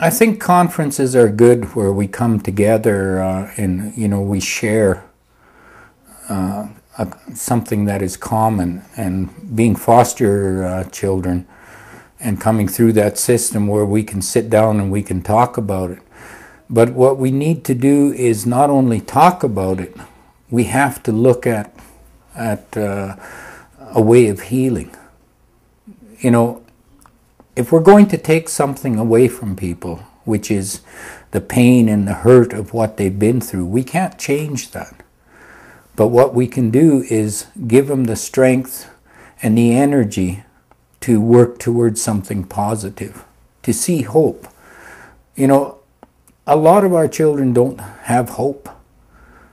I think conferences are good where we come together and we share something that is common, and being foster children and coming through that system where we can sit down and we can talk about it. But what we need to do is not only talk about it, we have to look at a way of healing. If we're going to take something away from people, which is the pain and the hurt of what they've been through, we can't change that. But what we can do is give them the strength and the energy to work towards something positive, to see hope. A lot of our children don't have hope.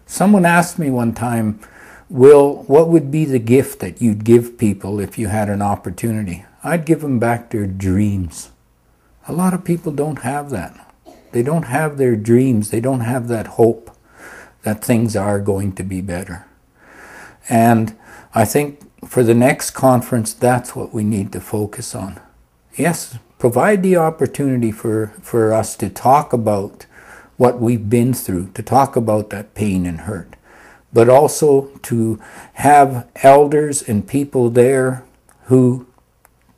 Someone asked me one time, Will, what would be the gift that you'd give people if you had an opportunity? I'd give them back their dreams. A lot of people don't have that. They don't have their dreams. They don't have that hope that things are going to be better. And I think for the next conference, that's what we need to focus on. Yes, provide the opportunity for us to talk about what we've been through, to talk about that pain and hurt, but also to have elders and people there who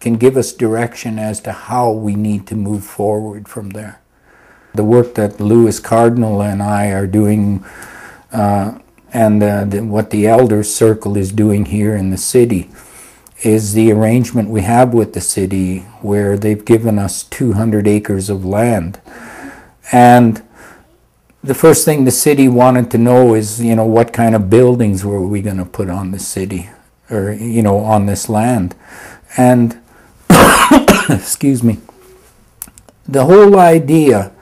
can give us direction as to how we need to move forward from there. The work that Lewis Cardinal and I are doing and what the Elders Circle is doing here in the city is the arrangement we have with the city where they've given us 200 acres of land. And the first thing the city wanted to know is, what kind of buildings were we going to put on the city or, on this land. And, excuse me, the whole idea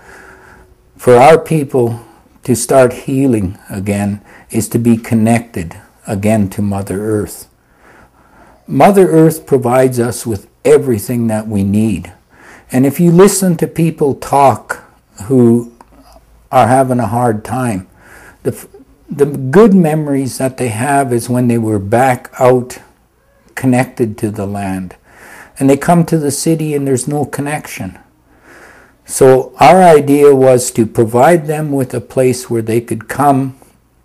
for our people to start healing again is to be connected again to Mother Earth. Mother Earth provides us with everything that we need. And if you listen to people talk who are having a hard time, the good memories that they have is when they were back out connected to the land. And they come to the city and there's no connection. So our idea was to provide them with a place where they could come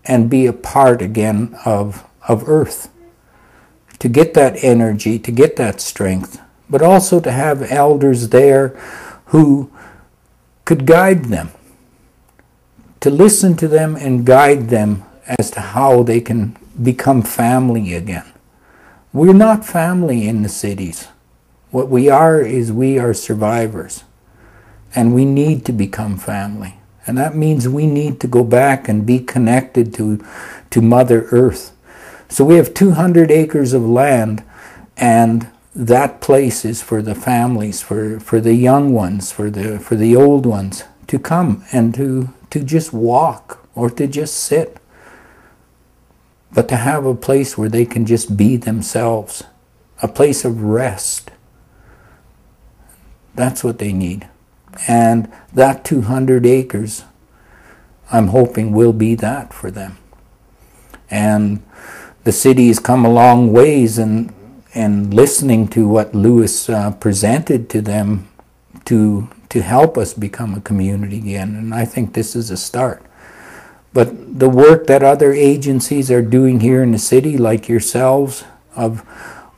and be a part again of Earth, to get that energy, to get that strength, but also to have elders there who could guide them, to listen to them and guide them as to how they can become family again. We're not family in the cities. What we are is we are survivors. And we need to become family. And that means we need to go back and be connected to Mother Earth. So we have 200 acres of land, and that place is for the families, for the young ones, for the old ones to come and to just walk or to just sit. But to have a place where they can just be themselves, a place of rest. That's what they need. And that 200 acres, I'm hoping, will be that for them. And the city has come a long ways in listening to what Lewis presented to them to help us become a community again. And I think this is a start. But the work that other agencies are doing here in the city, like yourselves, of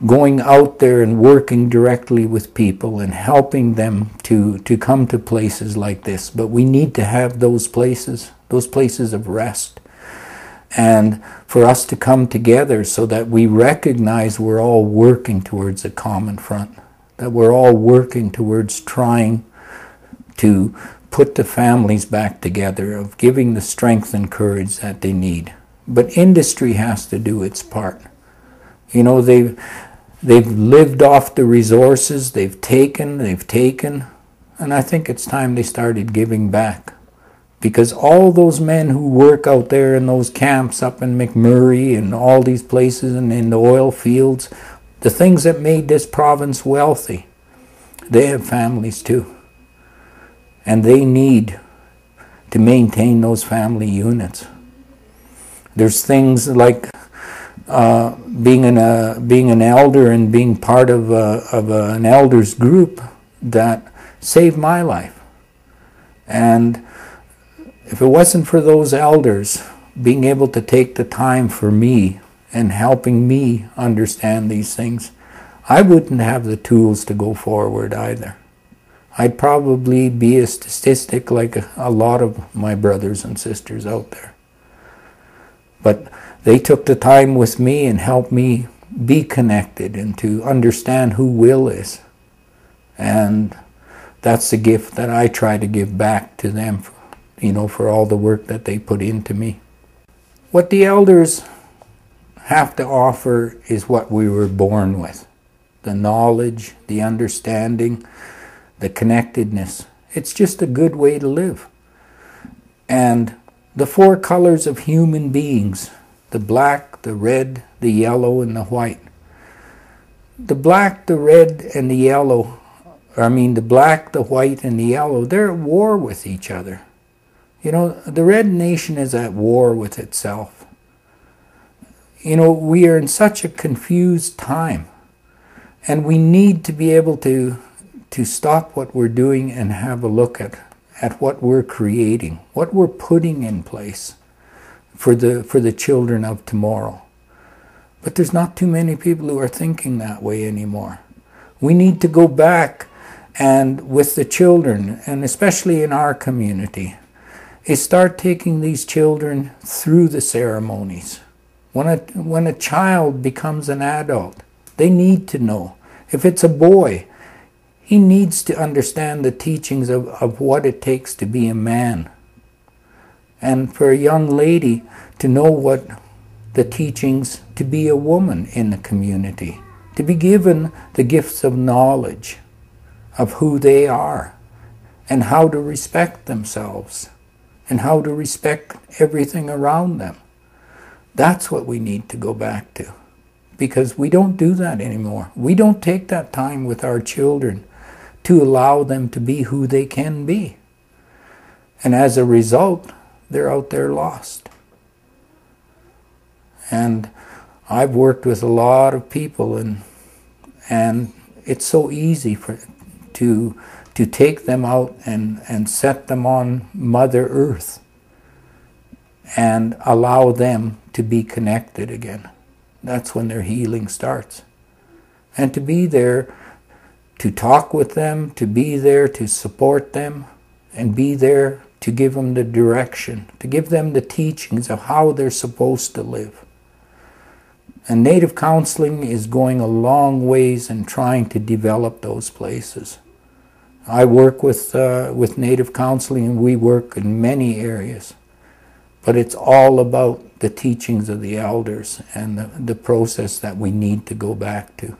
going out there and working directly with people and helping them to come to places like this. But we need to have those places of rest. And for us to come together so that we recognize we're all working towards a common front, that we're all working towards trying to put the families back together, of giving the strength and courage that they need. But industry has to do its part. They've lived off the resources, they've taken, and I think it's time they started giving back. Because all those men who work out there in those camps up in McMurray and all these places and in the oil fields, the things that made this province wealthy, they have families too. And they need to maintain those family units. There's things like being an elder and being part of an elders group that saved my life. And if it wasn't for those elders being able to take the time for me and helping me understand these things, I wouldn't have the tools to go forward either. I'd probably be a statistic like a lot of my brothers and sisters out there. But they took the time with me and helped me be connected and to understand who will is. And that's the gift that I try to give back to them, for all the work that they put into me. What the elders have to offer is what we were born with. The knowledge, the understanding, the connectedness. It's just a good way to live. And the 4 colors of human beings, the black, the red, the yellow, and the white. The black, the red, and the yellow, the black, the white, and the yellow, they're at war with each other. The red nation is at war with itself. We are in such a confused time. And we need to be able to stop what we're doing and have a look at what we're creating, what we're putting in place for the children of tomorrow. But there's not too many people who are thinking that way anymore. We need to go back and with the children, and especially in our community, is start taking these children through the ceremonies. When a child becomes an adult, they need to know. If it's a boy, he needs to understand the teachings of what it takes to be a man. And for a young lady to know what the teachings to be a woman in the community, to be given the gifts of knowledge of who they are and how to respect themselves and how to respect everything around them. That's what we need to go back to. Because we don't do that anymore. We don't take that time with our children to allow them to be who they can be. And as a result, they're out there lost. And I've worked with a lot of people, and it's so easy to take them out and set them on Mother Earth and allow them to be connected again. That's when their healing starts. And to be there, to talk with them, to be there to support them, and be there to give them the direction, to give them the teachings of how they're supposed to live. And Native counseling is going a long ways in trying to develop those places. I work with Native counseling, and we work in many areas. But it's all about the teachings of the elders and the process that we need to go back to.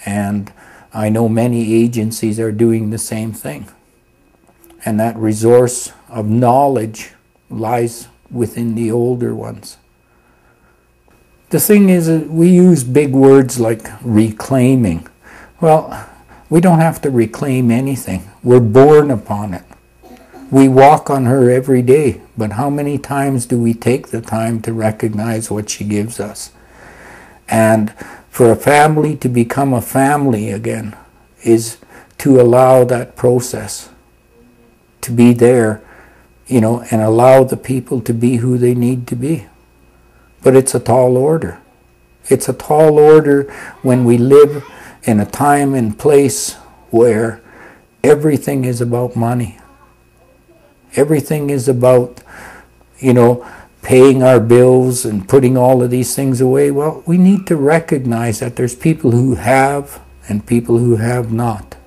And I know many agencies are doing the same thing. And that resource of knowledge lies within the older ones. The thing is, we use big words like reclaiming. Well, we don't have to reclaim anything. We're born upon it. We walk on her every day, but how many times do we take the time to recognize what she gives us? And for a family to become a family again is to allow that process to be there, and allow the people to be who they need to be. But it's a tall order. It's a tall order when we live in a time and place where everything is about money. Everything is about, paying our bills and putting all of these things away. Well, we need to recognize that there's people who have and people who have not.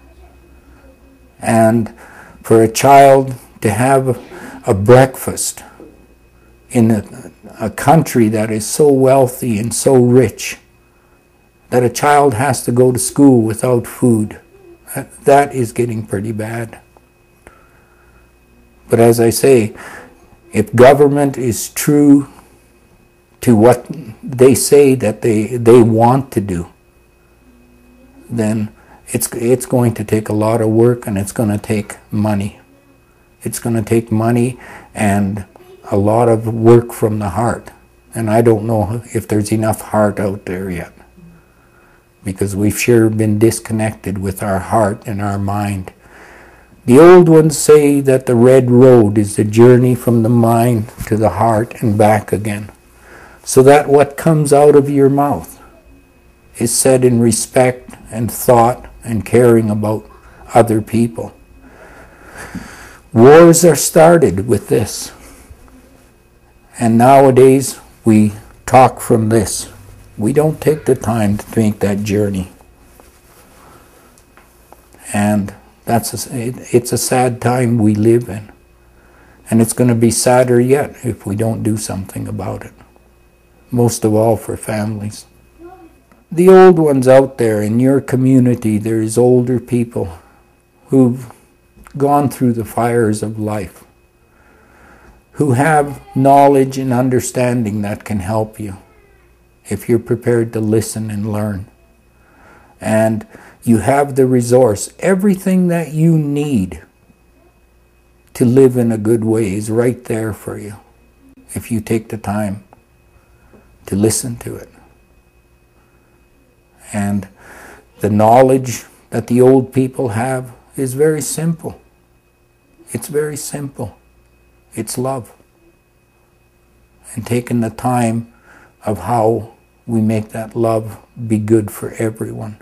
And for a child to have a breakfast in a country that is so wealthy and so rich that a child has to go to school without food, that is getting pretty bad. But as I say, if government is true to what they say that they want to do, then it's going to take a lot of work, and it's going to take money. It's going to take money and a lot of work from the heart. And I don't know if there's enough heart out there yet, because we've sure been disconnected with our heart and our mind. The old ones say that the red road is the journey from the mind to the heart and back again, so that what comes out of your mouth is said in respect and thought and caring about other people. Wars are started with this. And nowadays we talk from this. We don't take the time to make that journey. And it's a sad time we live in. And it's going to be sadder yet if we don't do something about it. Most of all for families. The old ones out there in your community, there's older people who've gone through the fires of life, who have knowledge and understanding that can help you if you're prepared to listen and learn. And you have the resource. Everything that you need to live in a good way is right there for you if you take the time to listen to it. And the knowledge that the old people have is very simple. It's very simple. It's love. And taking the time of how we make that love be good for everyone.